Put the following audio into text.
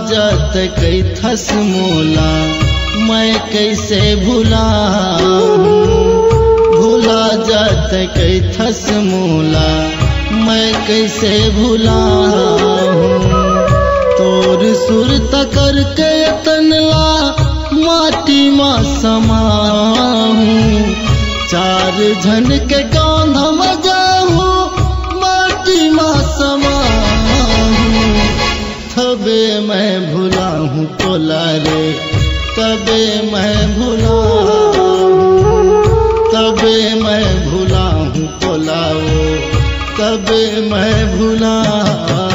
जात कई थस मोला मैं कैसे भुलाऊं, भुला जात कई थस मोला मैं कैसे भुलाऊं। तोर सुरत करके तनला माटी माँ समाऊं, चार झन के कांधा मजाऊं माटी माँ समाऊं। तबे मैं भुलाऊं तोला रे, तबे मैं भुलाऊं, तबे मैं भुलाऊं तोला वो, तबे मैं भुलाऊं।